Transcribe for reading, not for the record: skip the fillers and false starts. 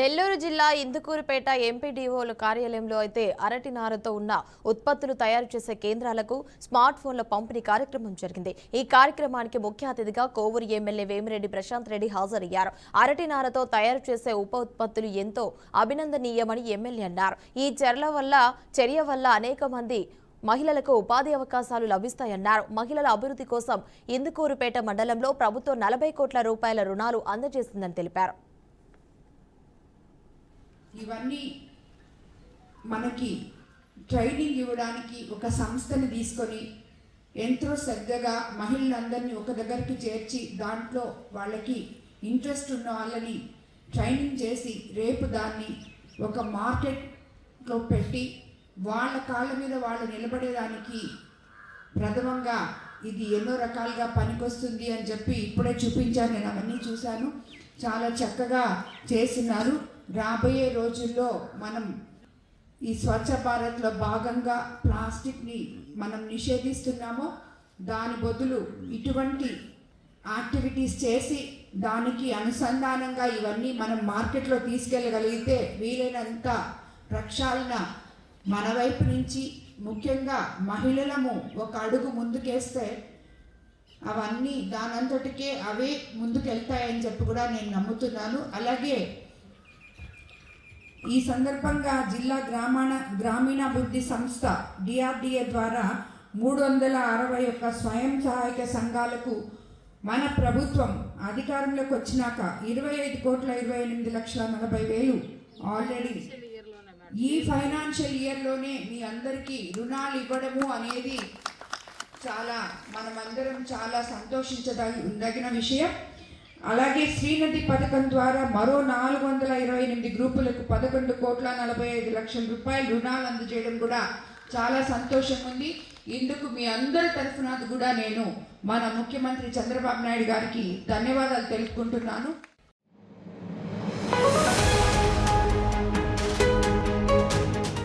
నెల్లూరు జిల్లా ఇందుకూరుపేట ఎంపీడీఓల కార్యాలయంలో అయితే అరటి నారతో ఉన్న ఉత్పత్తులు తయారు చేసే కేంద్రాలకు స్మార్ట్ ఫోన్ల పంపిణీ కార్యక్రమం జరిగింది. ఈ కార్యక్రమానికి ముఖ్య అతిథిగా కోవూరు ఎమ్మెల్యే వేమిరెడ్డి ప్రశాంత్ రెడ్డి హాజరయ్యారు. అరటి నారతో తయారు చేసే ఉప ఉత్పత్తులు ఎంతో అభినందనీయమని ఎమ్మెల్యే అన్నారు. ఈ చర్య వల్ల అనేక మంది మహిళలకు ఉపాధి అవకాశాలు లభిస్తాయన్నారు. మహిళల అభివృద్ధి కోసం ఇందుకూరుపేట మండలంలో ప్రభుత్వం 40 కోట్ల రూపాయల రుణాలు అందజేసిందని తెలిపారు. ఇవన్నీ మనకి ట్రైనింగ్ ఇవ్వడానికి ఒక సంస్థని తీసుకొని ఎంతో శ్రద్ధగా మహిళలందరినీ ఒక దగ్గరికి చేర్చి దాంట్లో వాళ్ళకి ఇంట్రెస్ట్ ఉన్న వాళ్ళని ట్రైనింగ్ చేసి రేపు దాన్ని ఒక మార్కెట్లో పెట్టి వాళ్ళ కాళ్ళ మీద వాళ్ళు నిలబడేదానికి ప్రథమంగా ఇది ఎన్నో రకాలుగా పనికొస్తుంది అని చెప్పి ఇప్పుడే చూపించాను. నేను అవన్నీ చూశాను, చాలా చక్కగా చేస్తున్నారు. రాబోయే రోజుల్లో మనం ఈ స్వచ్ఛ భారత్లో భాగంగా ప్లాస్టిక్ని మనం నిషేధిస్తున్నామో దాని బదులు ఇటువంటి యాక్టివిటీస్ చేసి దానికి అనుసంధానంగా ఇవన్నీ మనం మార్కెట్లో తీసుకెళ్ళగలిగితే వీలైనంత ప్రక్షాళన మన వైపు నుంచి ముఖ్యంగా మహిళలము ఒక అడుగు ముందుకేస్తే అవన్నీ దానంతటికే అవే ముందుకెళ్తాయని చెప్పి కూడా నేను నమ్ముతున్నాను. అలాగే ఈ సందర్భంగా జిల్లా గ్రామీణాభివృద్ధి సంస్థ డిఆర్డిఏ ద్వారా 361 స్వయం సహాయక సంఘాలకు మన ప్రభుత్వం అధికారంలోకి వచ్చినాక 25,28,40,40,000 ఆల్రెడీ ఈ ఫైనాన్షియల్ ఇయర్లోనే మీ అందరికీ రుణాలు ఇవ్వడము అనేది మనమందరం చాలా సంతోషించదగిన విషయం. అలాగే శ్రీనది పథకం ద్వారా మరో 428 గ్రూపులకు 11,45,00,000 రూపాయలు రుణాలు అందజేయడం కూడా చాలా సంతోషం ఉంది. ఇందుకు మీ అందరి తరఫున కూడా నేను మన ముఖ్యమంత్రి చంద్రబాబు నాయుడు గారికి ధన్యవాదాలు తెలుపుకుంటున్నాను.